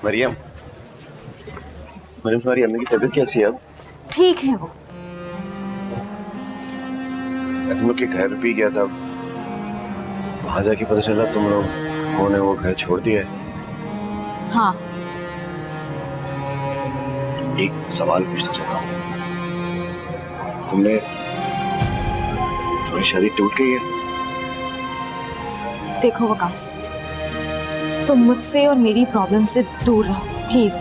मरियम, मरियम तुम्हारी अम्मी की तबीयत कैसी है अब? ठीक है वो। मैं तुम लोग के घर भी गया था, वहां जाके पता चला तुम लोगों ने वो घर छोड़ दिया है। हाँ। एक सवाल पूछना चाहता हूँ, तुम्हारी शादी टूट गई है? देखो वकास, तुम मुझसे और मेरी प्रॉब्लम से दूर रहो प्लीज।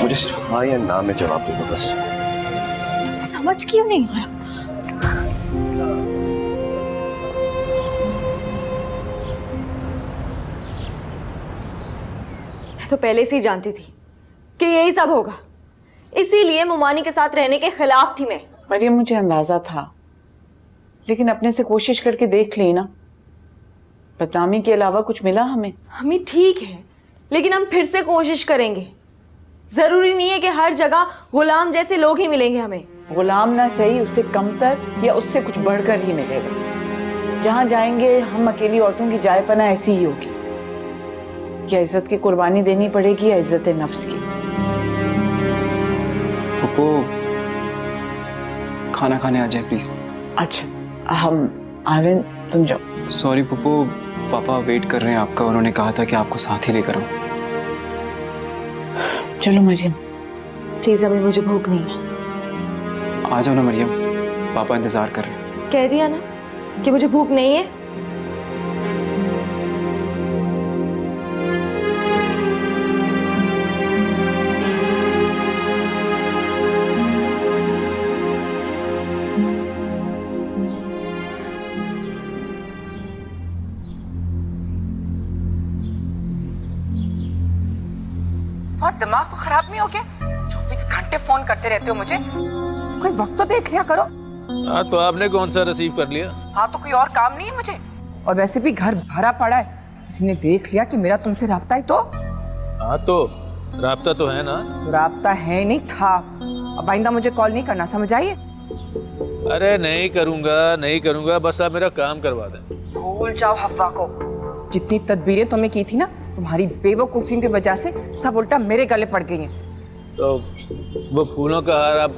मुझे सिर्फ हाँ या ना में जवाब दे दो बस। तुम समझ क्यों नहीं आ रहा? मैं तो पहले से ही जानती थी कि यही सब होगा, इसीलिए मुमानी के साथ रहने के खिलाफ थी मैं। मरियम, मुझे अंदाजा था, लेकिन अपने से कोशिश करके देख ली ना। बदनामी के अलावा कुछ मिला हमें? हमें ठीक है, लेकिन हम फिर से कोशिश करेंगे। जरूरी नहीं है कि हर जगह गुलाम जैसे लोग ही मिलेंगे हमें। गुलाम ना सही, उससे कमतर या उससे कुछ बढ़कर ही मिलेगा। जहां जाएंगे हम अकेली औरतों की जायपना ऐसी ही होगी। क्या इज्जत की कुर्बानी देनी पड़ेगी या इज्जत नफ्स की? पप्पू, खाना खाने आ जाए प्लीज। अच्छा, हम आ रहे हैं, तुम जाओ। सॉरी पप्पू, पापा वेट कर रहे हैं आपका। उन्होंने कहा था कि आपको साथ ही लेकर आऊं। चलो मरियम। प्लीज, अभी मुझे भूख नहीं है। आ जाओ ना मरियम, पापा इंतजार कर रहे हैं। कह दिया ना कि मुझे भूख नहीं है। बहुत दिमाग तो खराब नहीं हो गया? 24 घंटे फोन करते रहते हो मुझे, कोई वक्त तो देख लिया करो। हाँ, तो आपने कौन सा रिसीव कर लिया? हाँ, तो कोई और काम नहीं है मुझे? और वैसे भी घर भरा पड़ा है, किसी ने देख लिया कि मेरा तुमसे राब्ता है तो? हाँ, तो राब्ता तो है ना? तो राब्ता है नहीं था। अब आइंदा मुझे कॉल नहीं करना, समझ आइए? अरे नहीं करूँगा, बस आप मेरा काम करवा दें। भूल जाओ हवा को। जितनी तदबीरें तुमने की थी ना, तुम्हारी बेवकूफियों की वजह से सब उल्टा मेरे गले पड़ गई हैं। तो वो फूलों का हार आप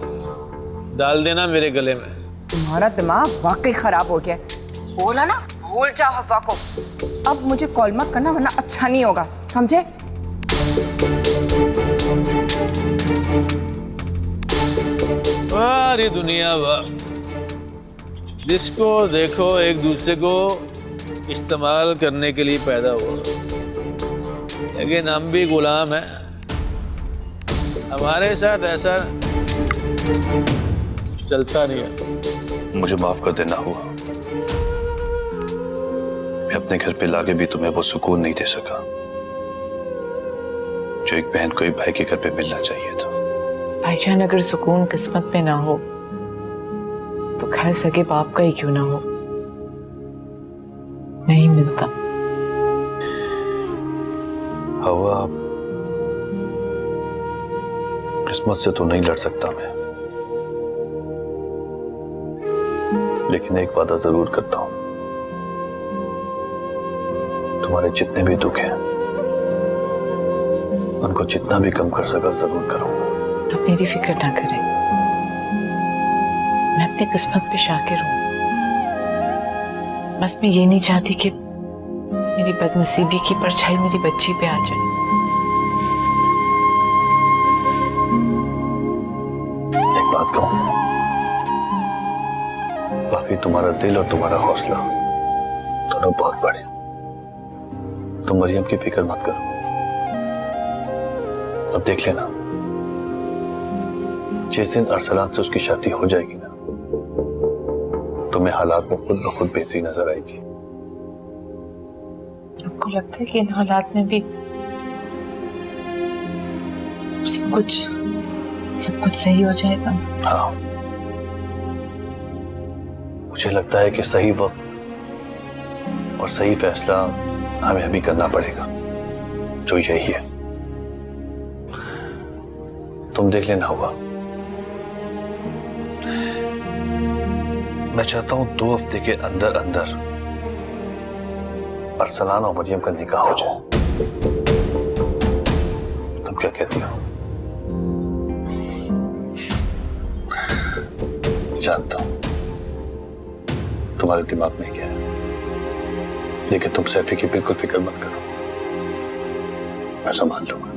डाल देना मेरे गले में। तुम्हारा दिमाग वाकई खराब हो गया है। बोला ना, भूल जाओ हवा को। अब मुझे कॉल मत करना, वरना अच्छा नहीं होगा, समझे? सारी दुनिया वाह, जिसको देखो एक दूसरे को इस्तेमाल करने के लिए पैदा हुआ, लेकिन हम भी गुलाम हैं। हमारे साथ ऐसा चलता नहीं है। मुझे माफ कर देना हुआ, मैं अपने घर पे लाके भी तुम्हें वो सुकून नहीं दे सका जो एक बहन को एक भाई के घर पे मिलना चाहिए था। भाईजान, अगर सुकून किस्मत में ना हो तो घर सगे बाप का ही क्यों ना हो, नहीं मिलता। हवा, किस्मत से तो नहीं लड़ सकता मैं, लेकिन एक वादा जरूर करता हूं, तुम्हारे जितने भी दुख हैं उनको जितना भी कम कर सका जरूर करूंगा। आप मेरी फिक्र ना करें, मैं अपनी किस्मत पे शाकिर हूं। बस मैं ये नहीं चाहती कि मेरी बदनसीबी की परछाई मेरी बच्ची पे आ जाए। एक बात कहूं, बाकी तुम्हारा दिल और तुम्हारा हौसला दोनों बहुत बड़े। तुम मरियम की फिक्र मत करो, अब देख लेना, जिस दिन अरसलान से उसकी शादी हो जाएगी ना, तुम्हें हालात में खुद ब खुद बेहतरी नजर आएगी। आपको लगता है कि इन हालात में भी सब कुछ सही हो जाएगा? हाँ, मुझे लगता है कि सही वक्त और सही फैसला हमें अभी करना पड़ेगा, जो यही है। तुम देख लेना हुआ, मैं चाहता हूं 2 हफ्ते के अंदर अंदर अरसलान और मरियम का निकाह हो जाए। क्या कहती हो? जानता हूं तुम्हारे दिमाग में क्या है, लेकिन तुम सैफी की बिल्कुल फिक्र मत करो, मैं संभाल लूंगा।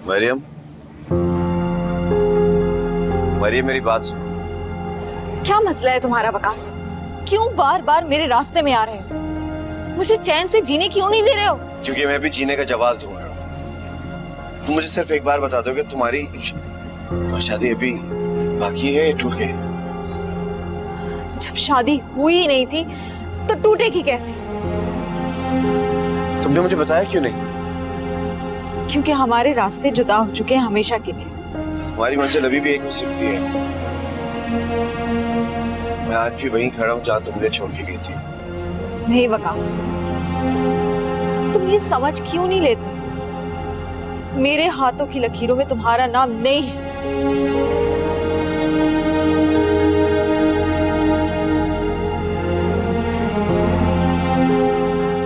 मरियम, मरियम मेरी बात सुनो। क्या मसला है तुम्हारा वकास? क्यों बार बार मेरे रास्ते में आ रहे हो? मुझे चैन से जीने क्यों नहीं दे रहे हो? क्योंकि मैं भी जीने का जवाब ढूंढ रहा हूँ। तुम मुझे सिर्फ एक बार बता दो कि तुम्हारी शादी अभी बाकी है या टूट गई? जब शादी हुई ही नहीं थी तो टूटेगी कैसे? तुमने मुझे बताया क्यों नहीं? क्योंकि हमारे रास्ते जुदा हो चुके हैं हमेशा के लिए। हमारी मंजिल अभी भी एक हो सकती है। मैं आज भी वहीं खड़ा हूँ जहाँ तुम मुझे छोड़ के गई थी। नहीं वकास, तुम ये समझ क्यों नहीं लेते? मेरे हाथों की लकीरों में तुम्हारा नाम नहीं है।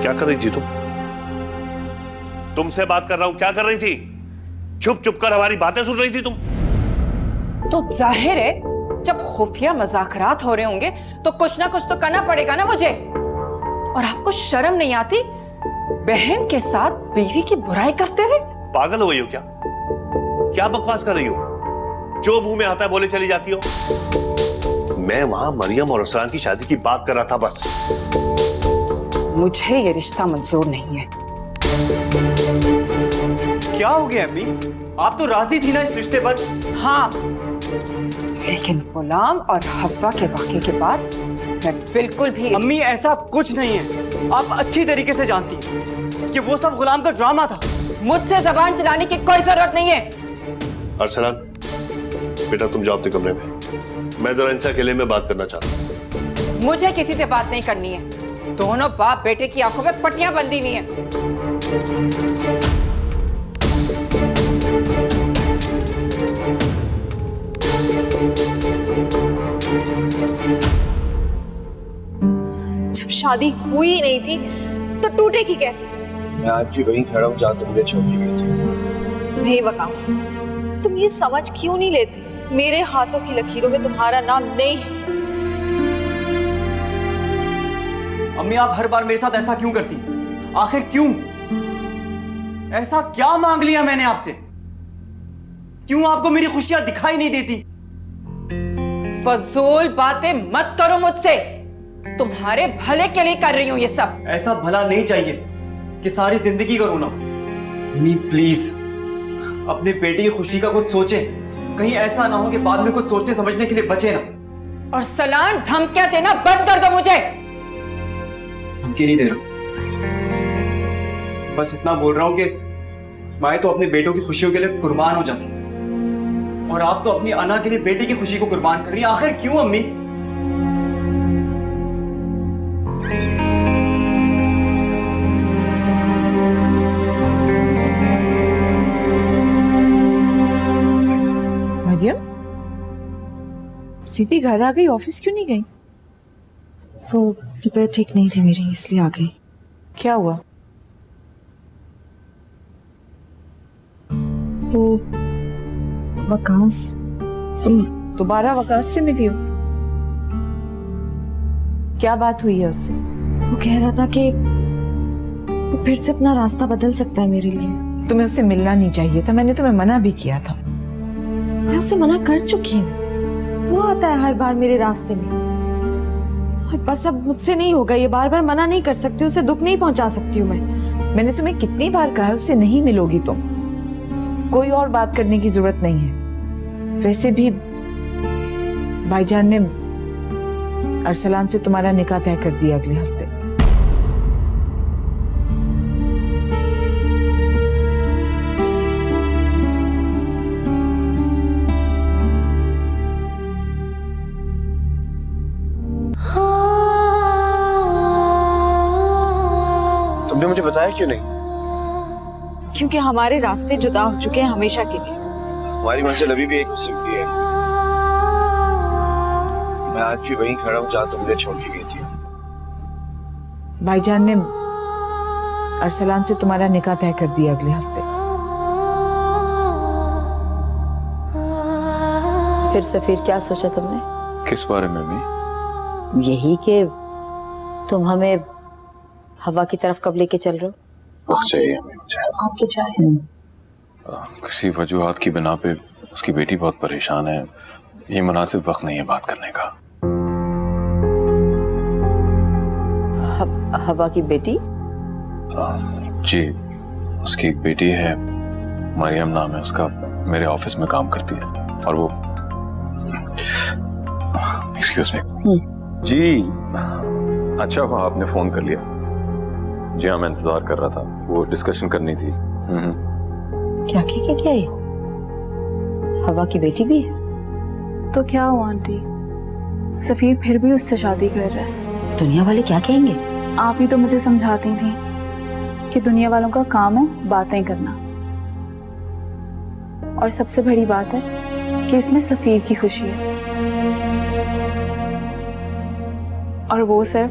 क्या कर रही थी तुम? तुमसे बात कर रहा हूं, क्या कर रही थी? चुप चुप कर हमारी बातें सुन रही थी तुम? तो जाहिर है जब खुफिया मजाकरात हो रहे होंगे तो कुछ ना कुछ तो करना पड़ेगा ना मुझे। और आपको शर्म नहीं आती बहन के साथ बीवी की बुराई करते हुए? पागल हो गई हो क्या? क्या बकवास कर रही हो? जो मुंह में आता है बोले चली जाती हो। मैं वहां मरियम और असरान की शादी की बात कर रहा था बस। मुझे ये रिश्ता मंजूर नहीं है। क्या हो गया अम्मी? आप तो राजी थी ना इस रिश्ते पर? हाँ, लेकिन गुलाम और हव्वा के वाक़े के बाद मैं बिल्कुल भी अम्मी ऐसा कुछ नहीं है। आप अच्छी तरीके से जानती हैं कि वो सब गुलाम का ड्रामा था। मुझसे जबान चलाने की कोई जरूरत नहीं है। अरसलान, बेटा तुम जाओ अपने कमरे में। मैं जरा इनसे अकेले में बात करना चाहता हूँ। मुझे किसी से बात नहीं करनी है। दोनों बाप बेटे की आंखों में पट्टियां बंधी हुई हैं। जब शादी हुई ही नहीं थी तो टूटेगी कैसे? मैं आज भी वहीं खड़ा हूँ जहाँ तुम मुझे छोड़ के गई थी। नहीं वकास, तुम ये समझ क्यों नहीं लेते? मेरे हाथों की लकीरों में तुम्हारा नाम नहीं है। अम्मी आप हर बार मेरे साथ ऐसा क्यों करती? आखिर क्यों? ऐसा क्या मांग लिया मैंने आपसे? क्यों आपको मेरी खुशियां दिखाई नहीं देती? फजूल बातें मत करो मुझसे। तुम्हारे भले के लिए कर रही हूं ये सब। ऐसा भला नहीं चाहिए कि सारी जिंदगी का रोना। अम्मी प्लीज अपने बेटे की खुशी का कुछ सोचें। कहीं ऐसा ना हो कि बाद में कुछ सोचने समझने के लिए बचे ना। और सलान धमकियां देना बंद कर दो मुझे। धमकी नहीं दे रहा, बस इतना बोल रहा हूं कि मैं तो अपने बेटों की खुशियों के लिए कुर्बान हो जाती और आप तो अपनी अना के लिए बेटी की खुशी को कुर्बान कर रही हैं। आखिर क्यों अम्मी? मरियम सीधी घर आ गई, ऑफिस क्यों नहीं गई? वो तबीयत ठीक नहीं थी मेरी, इसलिए आ गई। क्या हुआ? वो वकास, तुम दोबारा वकास से मिली हो? क्या बात हुई है उससे? वो कह रहा था कि वो फिर से अपना रास्ता बदल सकता है मेरे लिए। तुम्हें उससे मिलना नहीं चाहिए था, मैंने तुम्हें मना भी किया था। मैं उससे मना कर चुकी हूँ। वो आता है हर बार मेरे रास्ते में, और बस अब मुझसे नहीं होगा। ये बार बार मना नहीं कर सकती, उसे दुख नहीं पहुंचा सकती हूँ मैं। मैंने तुम्हें कितनी बार कहा है उससे नहीं मिलोगी तुम। कोई और बात करने की जरूरत नहीं है। वैसे भी भाईजान ने अरसलान से तुम्हारा निकाह तय कर दिया अगले हफ्ते। तुमने मुझे बताया क्यों नहीं? क्योंकि हमारे रास्ते जुदा हो चुके हैं हमेशा के लिए। हमारी मंजिल अभी भी एक हो सकती है। मैं आज भी वहीं खड़ा हूँ जहाँ तुम मुझे छोड़ के गई थी। भाईजान ने अरसलान से तुम्हारा निकाह तय कर दिया अगले हफ्ते। फिर सफीर क्या सोचा तुमने? किस बारे में अम्मी? यही कि तुम हमें हवा की तरफ कब लेके चल रहे हो? वक्त चाहिए हमें मुझे। आपकी चाय। किसी वजूहात की बिना पे उसकी बेटी बहुत परेशान है। ये मुनासिब वक्त नहीं है बात करने का। हवा की बेटी? जी, उसकी एक बेटी है, मरियम नाम है उसका, मेरे ऑफिस में काम करती है। और वो एक्सक्यूज मी जी, अच्छा हुआ आपने फोन कर लिया। जी हाँ, मैं इंतजार कर रहा था, वो डिस्कशन करनी थी। क्या क्या है? हवा की बेटी भी है? तो क्या हुआ आंटी, सफीर फिर भी उससे शादी कर रहा है। दुनिया वाले क्या कहेंगे? आप ही तो मुझे समझाती थी कि दुनिया वालों का काम है बातें करना, और सबसे बड़ी बात है कि इसमें सफीर की खुशी है, और वो सिर्फ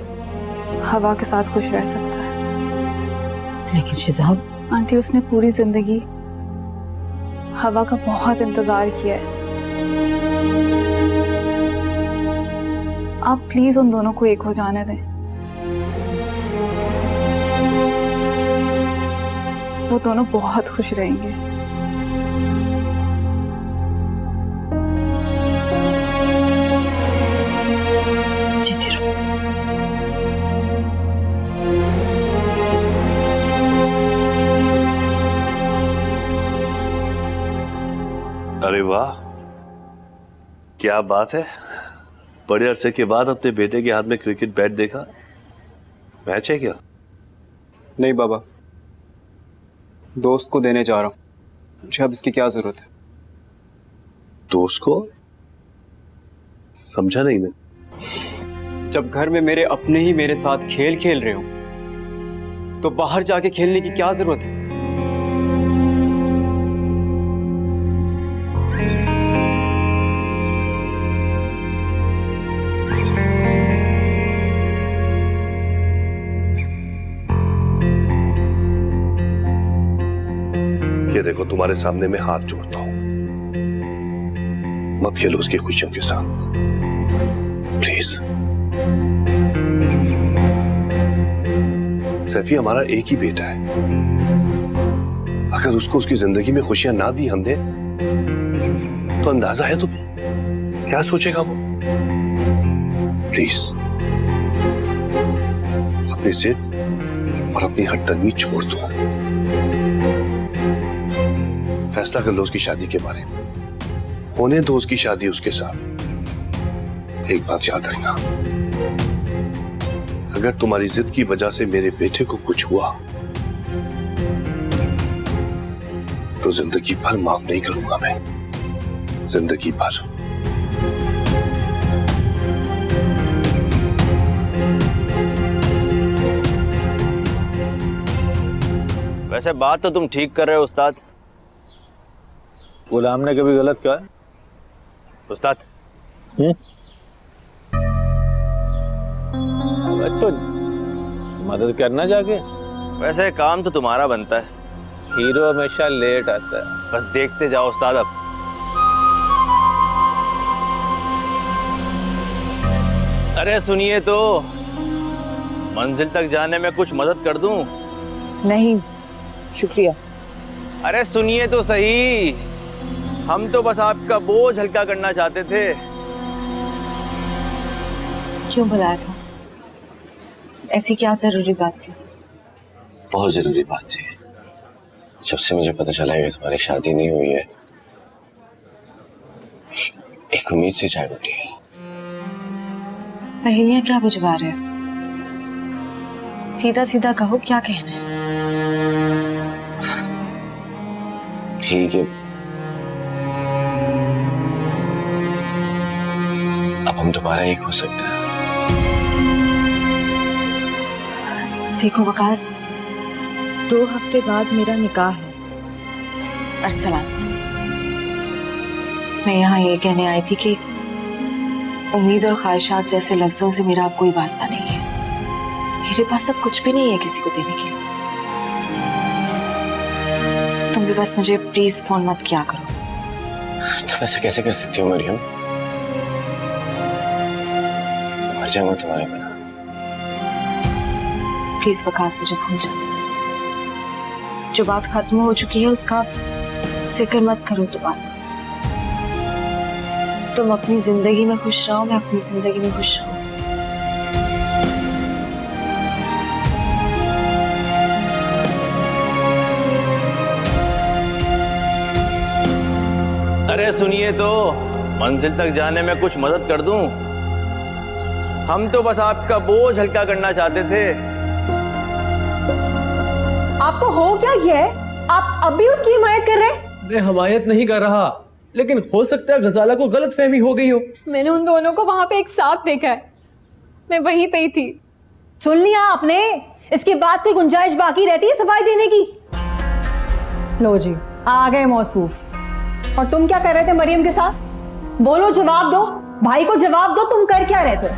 हवा के साथ खुश रह सकता है। लेकिन शिजाब आंटी, उसने पूरी जिंदगी हवा का बहुत इंतजार किया है। आप प्लीज उन दोनों को एक हो जाने दें। वो दोनों बहुत खुश रहेंगे। जीती रहो। अरे वाह, क्या बात है। बड़े अरसे के बाद अपने बेटे के हाथ में क्रिकेट बैट देखा। मैच है क्या? नहीं बाबा, दोस्त को देने जा रहा हूँ। मुझे अब इसकी क्या जरूरत है? दोस्त को? समझा नहीं मैं। जब घर में मेरे अपने ही मेरे साथ खेल खेल रहे हो तो बाहर जाके खेलने की क्या जरूरत है? ये देखो, तुम्हारे सामने मैं हाथ जोड़ता हूं, मत खेलो उसकी खुशियों के साथ, प्लीज। सैफी हमारा एक ही बेटा है। अगर उसको उसकी जिंदगी में खुशियां ना दी हमने तो अंदाजा है तुम्हें क्या सोचेगा वो। प्लीज अपनी जिद और अपनी हटदर्मी छोड़ दो। फैसला कर लो उसकी शादी के बारे में, होने दो उसकी शादी उसके साथ। एक बात याद रखना, अगर तुम्हारी जिद की वजह से मेरे बेटे को कुछ हुआ तो जिंदगी भर माफ नहीं करूंगा मैं, जिंदगी भर। वैसे बात तो तुम ठीक कर रहे हो उस्ताद। गुलाम ने कभी गलत कहा? उस्ताद तो मदद करना जाके। वैसे काम तो तुम्हारा बनता है, हीरो हमेशा लेट आता है। बस देखते जाओ उस्ताद। अब अरे सुनिए तो, मंजिल तक जाने में कुछ मदद कर दूं? नहीं शुक्रिया। अरे सुनिए तो सही, हम तो बस आपका बोझ हल्का करना चाहते थे। क्यों बुलाया था? ऐसी क्या जरूरी बात थी? बहुत जरूरी बात थी। जब से मुझे पता चला है कि तुम्हारी शादी नहीं हुई है, एक उम्मीद सी जाग उठी है। पहेलियां क्या बुझवा रहे हो? सीधा सीधा कहो, क्या कहना है? ठीक है, अब हम दोबारा एक हो सकते हैं। देखो वकास, 2 हफ्ते बाद मेरा निकाह है। अरसलान से। मैं यहाँ ये कहने आई थी कि उम्मीद और ख्वाहिशात जैसे लफ्जों से मेरा अब कोई वास्ता नहीं है। मेरे पास अब कुछ भी नहीं है किसी को देने के लिए। तुम भी बस मुझे प्लीज फोन मत किया करो। तुम ऐसे कैसे कर सकती हो मरियम? मर जाऊंगा तुम्हारे बिना। प्लीज वकास, मुझे भूल जाओ। जो बात खत्म हो चुकी है उसका जिक्र मत करो दोबारा। तुम अपनी जिंदगी में खुश रहो, मैं अपनी जिंदगी में खुश रहूं। अरे सुनिए तो, मंजिल तक जाने में कुछ मदद कर दूं? हम तो बस आपका बोझ हल्का करना चाहते थे। आपको हो क्या ये? आप अभी उसकी हिमायत कर रहे हैं? मैं हिमायत नहीं कर रहा, लेकिन हो सकता है गजाला को गलतफहमी हो गई हो। मैंने उन दोनों को वहां पे एक साथ देखा है, मैं वहीं पे ही थी। सुन लिया आपने? इसके बाद कोई गुंजाइश बाकी रहती है सफाई देने की? लो जी, आ गए मौसूफ। और तुम क्या कर रहे थे मरियम के साथ? बोलो, जवाब दो, भाई को जवाब दो। तुम कर क्या रहे थे?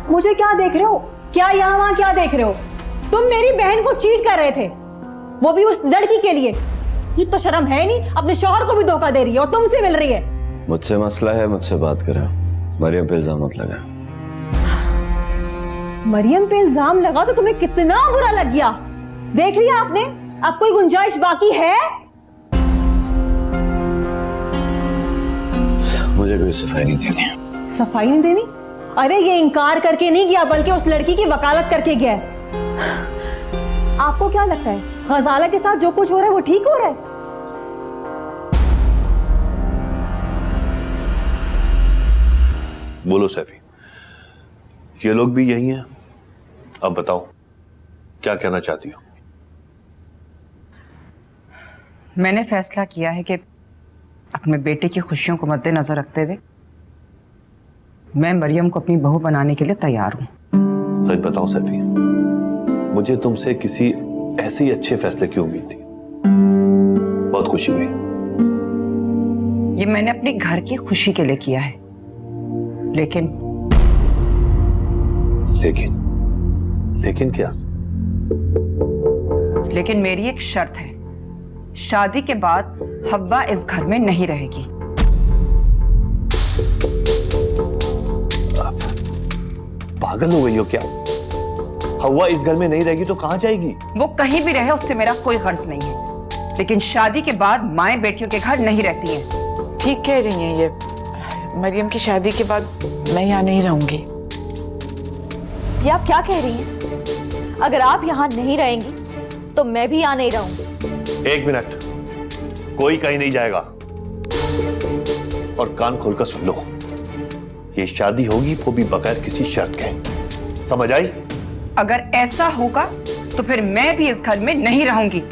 मुझे क्या देख रहे हो? क्या यहाँ वहां क्या देख रहे हो? तुम मेरी बहन को चीट कर रहे थे, वो भी उस लड़की के लिए। खुद तो शर्म है नहीं, अपने शौहर को भी धोखा दे रही है और तुमसे मिल रही है। मुझसे मसला है, मुझसे बात करें। मरियम पे इल्जाम मत लगा। मरियम पे इल्जाम लगा तो तुम्हें कितना बुरा लग गया। देख लिया आपने? अब कोई गुंजाइश बाकी है? मुझे कोई सफाई नहीं देनी। सफाई नहीं देनी? अरे ये इनकार करके नहीं गया, बल्कि उस लड़की की वकालत करके गया है। आपको क्या लगता है गजाला के साथ जो कुछ हो रहा है वो ठीक हो रहा है? बोलो सैफी, ये लोग भी यही हैं? अब बताओ क्या कहना चाहती हो? मैंने फैसला किया है कि अपने बेटे की खुशियों को मद्देनजर रखते हुए मैं मरियम को अपनी बहू बनाने के लिए तैयार हूं। सच बताओ सैफी, मुझे तुमसे किसी ऐसे ही अच्छे फैसले की उम्मीद थी। बहुत खुशी हुई। ये मैंने अपने घर की खुशी के लिए किया है, लेकिन क्या? लेकिन मेरी एक शर्त है। शादी के बाद हव्वा इस घर में नहीं रहेगी। आप पागल हो गई हो क्या? हव्वा इस घर में नहीं रहेगी तो कहां जाएगी? वो कहीं भी रहे, उससे मेरा कोई गर्ज नहीं है, लेकिन शादी के बाद माएं बेटियों के घर नहीं रहती हैं। ठीक कह रही हैं ये। मरियम की शादी के बाद मैं यहाँ नहीं रहूंगी। ये आप क्या कह रही हैं? अगर आप यहाँ नहीं रहेंगी तो मैं भी यहाँ नहीं रहूंगी। एक मिनट, कोई कहीं नहीं जाएगा। और कान खोलकर सुन लो, ये शादी होगी वो भी बगैर किसी शर्त के। समझ आई? अगर ऐसा होगा तो फिर मैं भी इस घर में नहीं रहूंगी।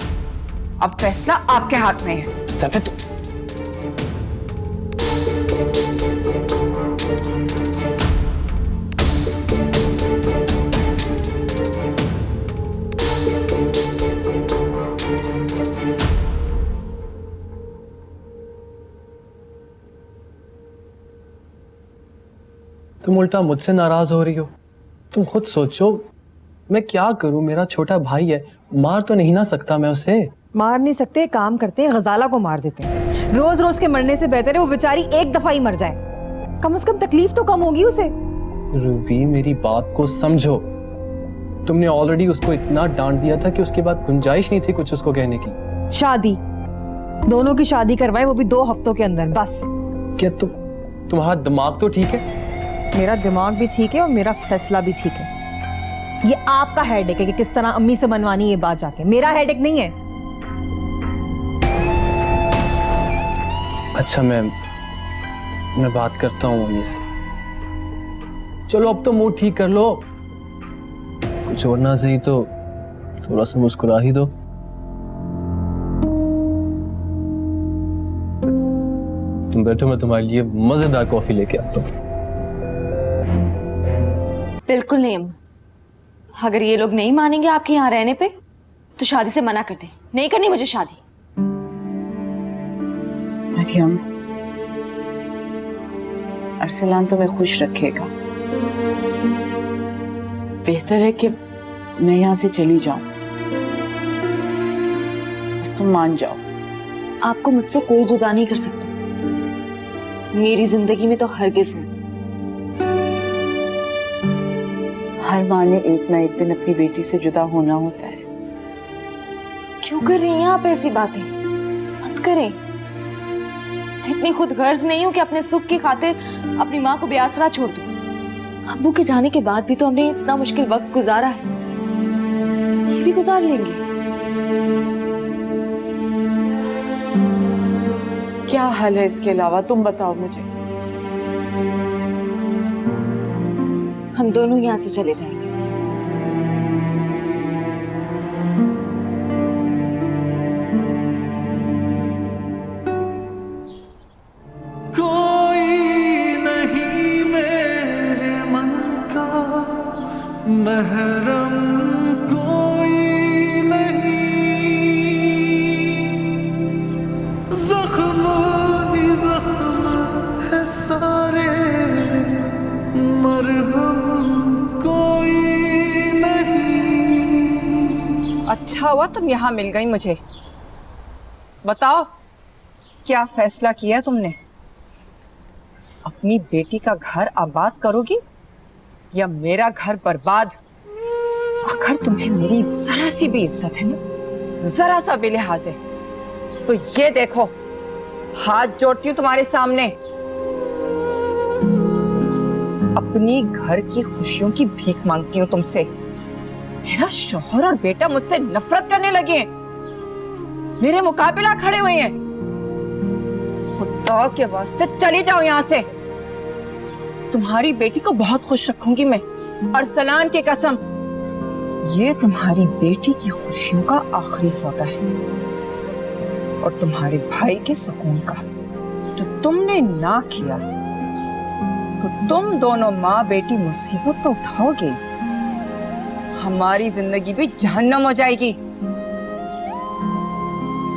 अब फैसला आपके हाथ में है। सैफी तुम उल्टा मुझसे नाराज हो रही हो। तुम खुद सोचो, मैं क्या करूं? मेरा छोटा भाई है, मार तो नहीं ना सकता मैं उसे। मार नहीं सकते, काम करते हैं, गजाला को मार देते हैं। रोज रोज के मरने से बेहतर है वो बेचारी एक दफा ही मर जाए। कम से कम तकलीफ तो कम होगी उसे। रूबी, मेरी बात को समझो। तुमने ऑलरेडी उसको इतना डांट दिया था कि उसके बाद गुंजाइश नहीं थी कुछ उसको कहने की। शादी, दोनों की शादी करवाए, वो भी 2 हफ्तों के अंदर, बस। क्या तुम्हारा दिमाग तो ठीक है? मेरा दिमाग भी ठीक है और मेरा फैसला भी ठीक है। ये आपका हेडेक है कि किस तरह अम्मी से मनवानी ये बात जाके, मेरा हेडेक नहीं है। अच्छा, मैं बात करता हूँ मम्मी से। चलो अब तो मूड ठीक कर लो, कुछ और ना सही तो थोड़ा सा मुस्कुरा ही दो। तुम बैठो, मैं तुम्हारे लिए मजेदार कॉफी लेके आता हूँ। बिल्कुल नहीं अम्मा, अगर ये लोग नहीं मानेंगे आपके यहाँ रहने पे तो शादी से मना कर दे। नहीं करनी मुझे शादी। मरियम, अरसलान तुम्हें खुश रखेगा। बेहतर है कि मैं यहाँ से चली जाऊं, बस तुम मान जाओ। आपको मुझसे कोई जुदा नहीं कर सकता, मेरी जिंदगी में तो हरगिज नहीं। हर माँ ने एक ना एक दिन अपनी बेटी से जुदा होना होता है। क्यों कर रही हैं आप ऐसी बातें? मत करें। मैं इतनी खुद गर्ज नहीं हूं कि अपने सुख की खातिर अपनी माँ को बेआसरा छोड़ दूं। अब्बू के जाने के बाद भी तो हमने इतना मुश्किल वक्त गुजारा है, ये भी गुजार लेंगे। क्या हल है इसके अलावा, तुम बताओ मुझे। हम दोनों यहाँ से चले जाएंगे। कोई नहीं मेरे मन का महरम, कोई नहीं, जख्म ही जख्म है सारे, मरहम कोई नहीं। अच्छा हुआ तुम यहाँ मिल गई मुझे। बताओ क्या फैसला किया तुमने? अपनी बेटी का घर आबाद करोगी या मेरा घर बर्बाद? अगर तुम्हें मेरी जरा सी भी इज्जत है ना, जरा सा भी लिहाज है, तो ये देखो, हाथ जोड़ती हूँ तुम्हारे सामने। अपनी घर की खुशियों की भीख मांगती हूँ तुमसे। मेरा शौहर और बेटा मुझसे नफरत करने लगे हैं, मेरे मुकाबला खड़े हुए हैं। खुदा के वास्ते चली जाओ यहाँ से। तुम्हारी बेटी को बहुत खुश रखूंगी मैं, अरसलान की कसम। ये तुम्हारी बेटी की खुशियों का आखिरी सौदा है, और तुम्हारे भाई के सुकून का। जो तुमने ना किया तो तुम दोनों माँ बेटी मुसीबत तो उठाओगे, हमारी जिंदगी भी जहन्नम हो जाएगी।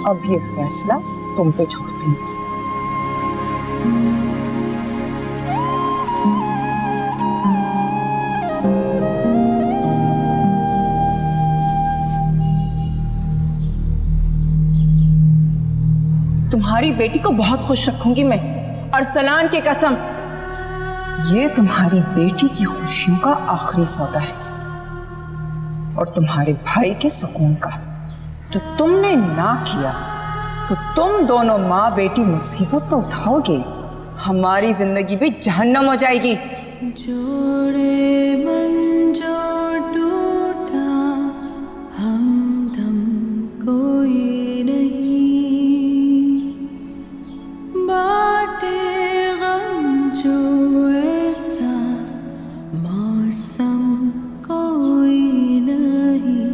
अब ये फैसला तुम पे छोड़ती हूँ। तुम्हारी बेटी को बहुत खुश रखूंगी मैं, अरसलान की कसम। ये तुम्हारी बेटी की खुशियों का आखिरी सौदा है, और तुम्हारे भाई के सुकून का। जो तुमने ना किया तो तुम दोनों माँ बेटी मुसीबत तो उठाओगे, हमारी जिंदगी भी जहन्नम हो जाएगी। जोड़े मन जो टूटा, हमदम कोई नहीं, बाटे गम जो ऐसा, मौसम कोई नहीं,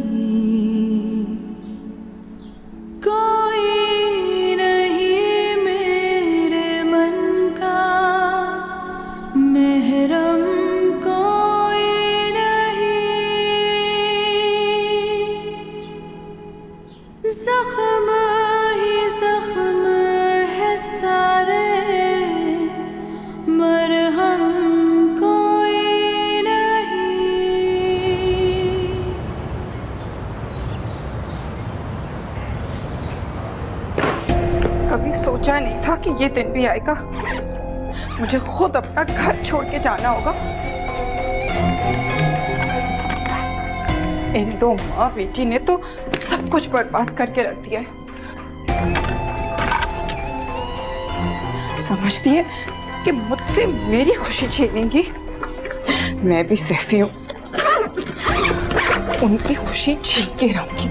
कोई नहीं मेरे मन का महरम, कोई नहीं, जख्म ही जख्म है सारे, मरहम कोई नहीं। कभी सोचा नहीं था कि ये दिन भी आएगा, मुझे खुद अपना घर छोड़ के जाना होगा। इन दो माँ बेटी ने तो सब कुछ बर्बाद करके रख दिया है। समझती है कि मुझसे मेरी खुशी छीनेंगी। मैं भी सैफी हूँ, उनकी खुशी छीन के रहूंगी।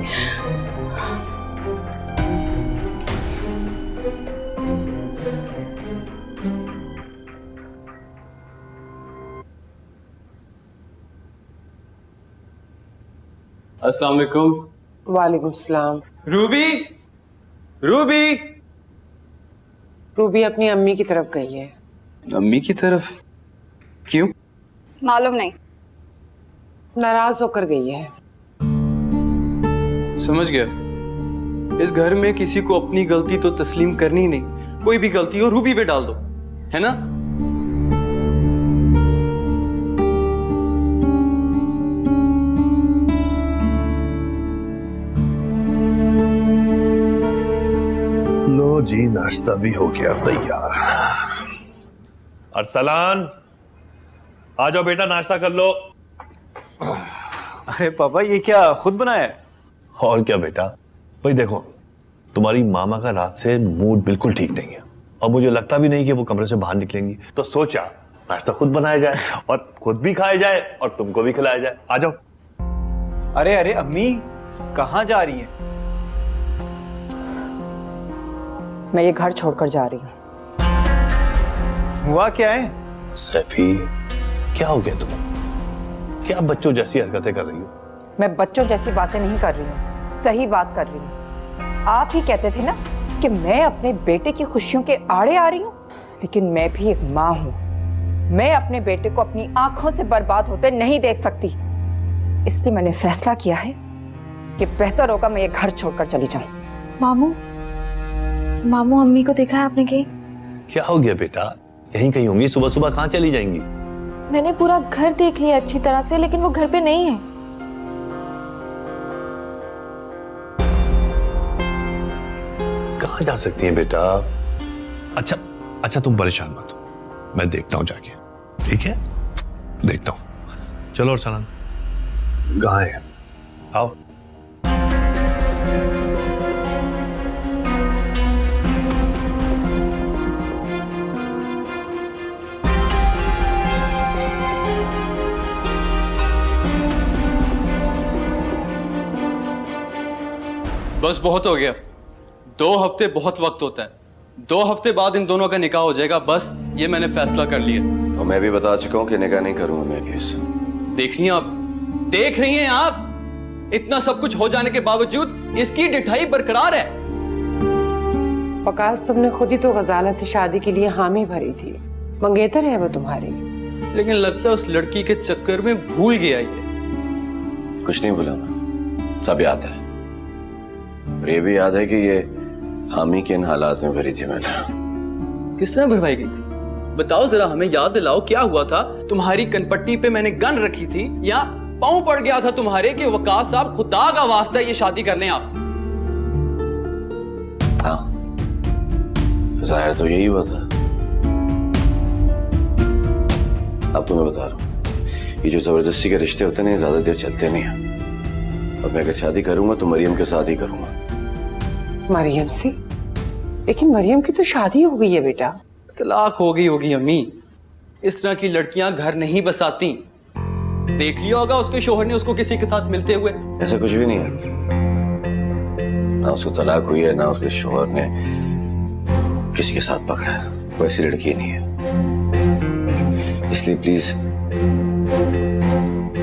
अस्सलाम वालेकुम। वालेकुम सलाम। Ruby, Ruby. रूबी अपनी अम्मी की तरफ गई है। अम्मी की तरफ? क्यों? मालूम नहीं। नाराज होकर गई है। समझ गया। इस घर में किसी को अपनी गलती तो तस्लीम करनी नहीं, कोई भी गलती हो रूबी पे डाल दो, है ना? लो जी, नाश्ता भी हो गया तैयार। अरसलान, आ जाओ बेटा, नाश्ता कर लो। अरे पापा, ये क्या खुद बनाया है? और क्या बेटा, भाई देखो, तुम्हारी मामा का रात से मूड बिल्कुल ठीक नहीं है और मुझे लगता भी नहीं कि वो कमरे से बाहर निकलेंगी, तो सोचा नाश्ता खुद बनाया जाए और खुद भी खाया जाए और तुमको भी खिलाया जाए। आ जाओ। अरे अरे अम्मी, कहाँ जा रही हैं? मैं ये घर छोड़कर जा रही हूँ। हुआ क्या है? सैफी, क्या हो गया तुम्हें? क्या बच्चों जैसी हरकतें कर रही हो? मैं बच्चों जैसी बातें नहीं कर रही हूँ, सही बात कर रही हूँ। आप ही कहते थे ना कि मैं अपने बेटे की खुशियों के आड़े आ रही हूँ, लेकिन मैं भी एक माँ हूँ। मैं अपने बेटे को अपनी आंखों से बर्बाद होते नहीं देख सकती, इसलिए मैंने फैसला किया है कि बेहतर होगा मैं ये घर छोड़कर चली जाऊं। मामू अम्मी को देखा है आपने कहीं? क्या हो गया बेटा? यहीं कहीं होंगी, सुबह सुबह कहाँ चली जाएंगी? मैंने पूरा घर देख लिया अच्छी तरह से, लेकिन वो घर पे नहीं है। कहाँ जा सकती हैं बेटा? अच्छा तुम परेशान मत हो, मैं देखता हूँ जाके, ठीक है? देखता हूँ। चलो अरसलान, कहाँ है? आओ। बस बहुत हो गया। 2 हफ्ते बहुत वक्त होता है। 2 हफ्ते बाद इन दोनों का निकाह हो जाएगा, बस ये मैंने फैसला कर लिया। और मैं भी बता चुका हूँ कि निकाह नहीं करूंगा मैं भी। देख रही हैं आप, इतना सब कुछ हो जाने के बावजूद इसकी डिठाई बरकरार है। वकास, तुमने खुद ही तो गजाला से शादी के लिए हामी भरी थी, मंगेतर है वो तुम्हारी। लेकिन लगता है उस लड़की के चक्कर में भूल गया ये। कुछ नहीं भूला मैं, सब याद है। और ये भी याद है कि ये हामी के इन हालात में भरी थी मैंने। किस तरह भरवाई गई थी? बताओ जरा, हमें याद दिलाओ, क्या हुआ था? तुम्हारी कनपट्टी पे मैंने गन रखी थी या पांव पड़ गया था तुम्हारे कि वकास साहब, खुदा का वास्ता ये शादी कर लें आप? हाँ, जाहिर तो यही हुआ था। अब तुम्हें बता रहा हूँ, ये जो जबरदस्ती के रिश्ते होते हैं ज्यादा देर चलते नहीं हैं। और मैं अगर शादी करूंगा तो मरियम के साथ ही करूंगा। मरियम से? लेकिन मरियम की तो शादी हो गई है बेटा। तलाक हो गई होगी अम्मी। इस तरह की लड़कियां घर नहीं बसाती। देख लिया होगा उसके शोहर ने उसको किसी के साथ मिलते हुए। ऐसा कुछ भी नहीं है, ना उसको तलाक हुई है ना उसके शोहर ने किसी के साथ पकड़ा है। वो ऐसी लड़की नहीं है, इसलिए प्लीज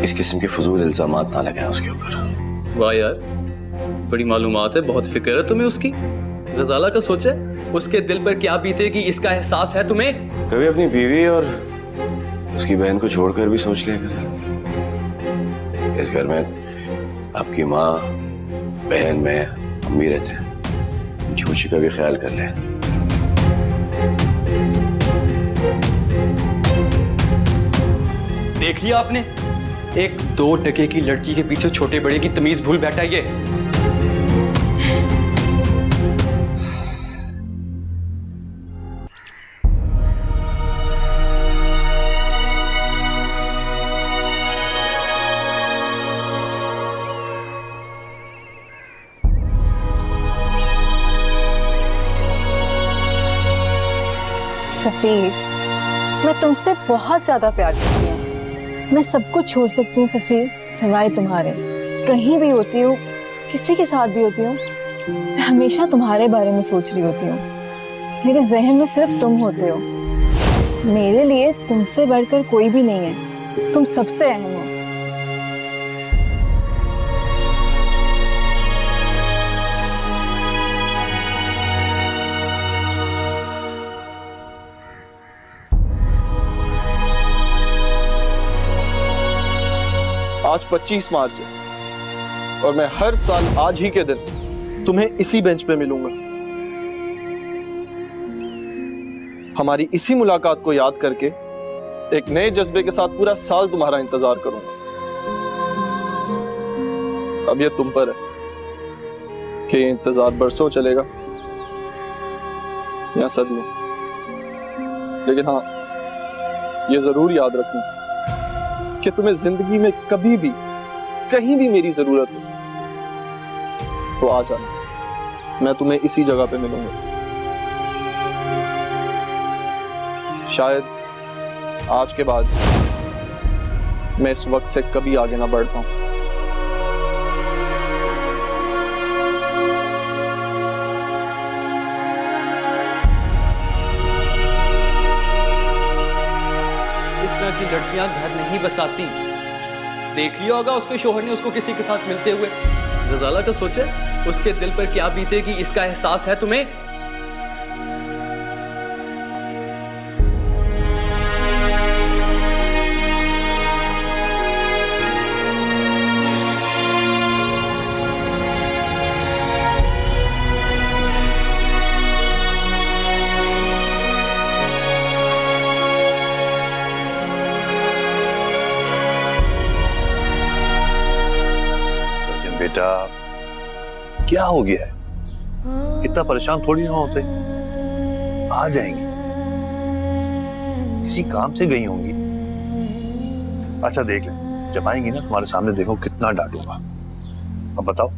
इस किस्म के फजूल इल्जामात ना लगाएं उसके ऊपर। वाह यार, बड़ी मालूमात है, बहुत फिक्र है तुम्हें उसकी। गजाला का सोचा, उसके दिल पर क्या बीतेगी इसका एहसास है तुम्हें? कभी अपनी बीवी और उसकी बहन को छोड़कर भी सोच लिया करें। इस घर में आपकी माँ, बहन, मैं, अम्मी रहते हैं। उनकी खुशी का भी ख्याल कर लें। देख लिया आपने, एक 2 टके की लड़की के पीछे छोटे बड़े की तमीज भूल बैठा ये। सफीर, मैं तुमसे बहुत ज्यादा प्यार करती हूँ। मैं सब कुछ छोड़ सकती हूँ सफीर, सिवाय तुम्हारे। कहीं भी होती हूँ, किसी के साथ भी होती हूँ, मैं हमेशा तुम्हारे बारे में सोच रही होती हूँ। मेरे जहन में सिर्फ तुम होते हो। मेरे लिए तुमसे बढ़कर कोई भी नहीं है। तुम सबसे अहम हो। आज 25 मार्च है और मैं हर साल आज ही के दिन तुम्हें इसी बेंच पे मिलूंगा। हमारी इसी मुलाकात को याद करके एक नए जज्बे के साथ पूरा साल तुम्हारा इंतजार करूंगा। अब ये तुम पर है कि ये इंतजार बरसों चलेगा या सदियों। लेकिन हाँ, ये जरूर याद रखना कि तुम्हें जिंदगी में कभी भी कहीं भी मेरी जरूरत हो तो आ जाना, मैं तुम्हें इसी जगह पे मिलूंगा। शायद आज के बाद मैं इस वक्त से कभी आगे ना बढ़ पाऊं। इस तरह की लड़कियां घर नहीं बसाती। देख लिया होगा उसके शोहर ने उसको किसी के साथ मिलते हुए। रजाला का सोचे उसके दिल पर क्या बीतेगी, इसका एहसास है तुम्हें? बेटा क्या हो गया है? इतना परेशान थोड़ी ना होते। आ जाएंगी, किसी काम से गई होंगी। अच्छा देख ले, जब आएंगी ना तुम्हारे सामने देखो कितना डांटूंगा। अब बताओ,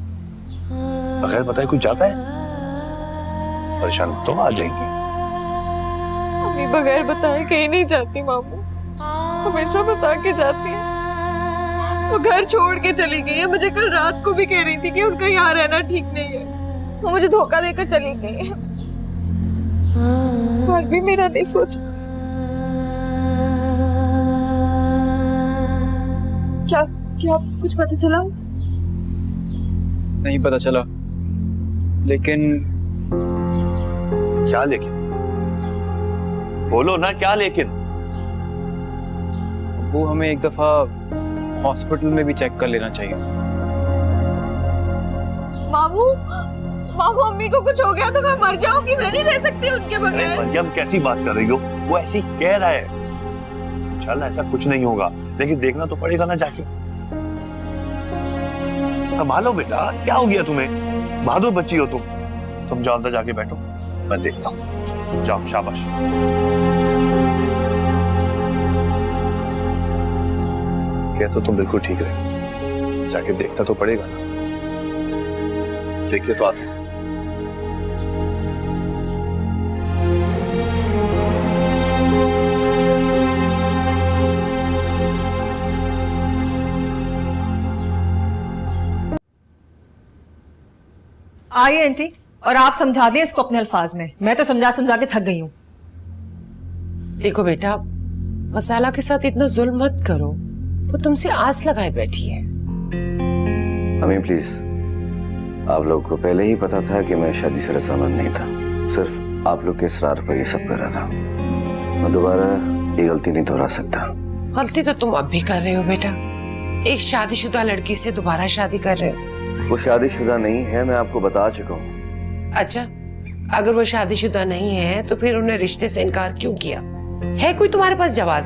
बगैर बताए कोई जाता है? परेशान तो आ जाएंगी। अम्मी बगैर बताए कहीं नहीं जाती मामू, हमेशा बता के जाती है। वो घर छोड़ के चली गई है। मुझे कल रात को भी कह रही थी कि उनका यहाँ रहना ठीक नहीं है। वो मुझे धोखा देकर चली गई है। पर भी मेरा नहीं सोचा। क्या क्या कुछ पता चला? नहीं पता चला, लेकिन क्या लेकिन? बोलो ना, क्या लेकिन? वो हमें एक दफा हॉस्पिटल में भी चेक कर लेना चाहिए। मामू, मामू अम्मी को कुछ हो गया तो मैं मर जाऊंगी। मैं नहीं रह सकती उनके बगैर। मरियम कैसी बात कर रही हो? वो ऐसी ही कह रहा है। चल ऐसा कुछ नहीं होगा, लेकिन देखना तो पड़ेगा ना जाके। संभालो बेटा, क्या हो गया तुम्हें? बहादुर बच्ची हो तुम जाओ अंदर जाके बैठो, मैं देखता हूँ। जाओ, शाबाश। क्या तो तुम बिल्कुल ठीक रहे, जाके देखना तो पड़ेगा ना। देखिए तो आते हैं। आइए आंटी, और आप समझा दें इसको अपने अल्फाज में। मैं तो समझा समझा के थक गई हूँ। देखो बेटा, गसाला के साथ इतना जुल्म मत करो। वो तुमसे आस लगाए बैठी है। अम्मी प्लीज, आप लोग को पहले ही पता था कि मैं शादी से रजामंद नहीं था। सिर्फ आप लोग के इसरार पर ये सब कर रहा था। मैं दोबारा ये गलती नहीं दोहरा सकता। गलती तो तुम अब भी कर रहे हो बेटा। एक शादीशुदा लड़की से दोबारा शादी कर रहे हो। वो शादीशुदा नहीं है, मैं आपको बता चुका हूँ। अच्छा, अगर वो शादीशुदा नहीं है तो फिर उन्हें रिश्ते से इनकार क्यों किया? है कोई तुम्हारे पास जवाब?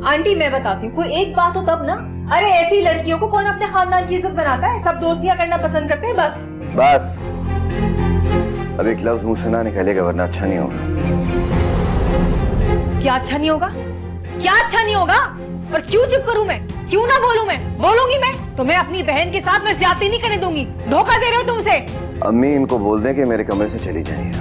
आंटी मैं बताती हूँ, कोई एक बात हो तब ना। अरे ऐसी लड़कियों को कौन अपने खानदान की इज्जत बनाता है? सब दोस्तियां करना पसंद करते हैं। बस अब एक लफ्ज मुंह से ना निकलेगा, वरना अच्छा नहीं होगा। क्या अच्छा नहीं होगा? क्या अच्छा नहीं होगा? और क्यों चुप करूं मैं? क्यों ना बोलूं मैं? बोलूंगी मैं तो मैं अपनी बहन के साथ मैं ज्यादती नहीं करने दूंगी। धोखा दे रहे हो तुमसे। अम्मी इनको बोल दें कि मेरे कमरे से चली जाइए।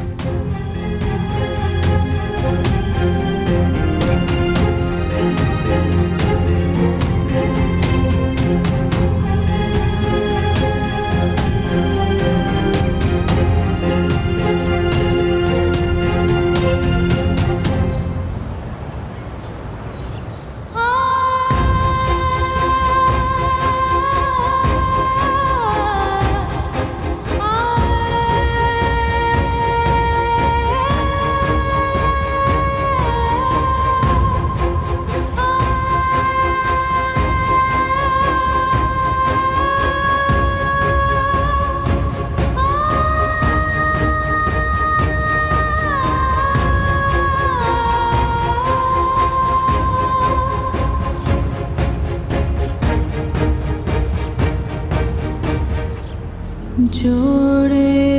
जोड़े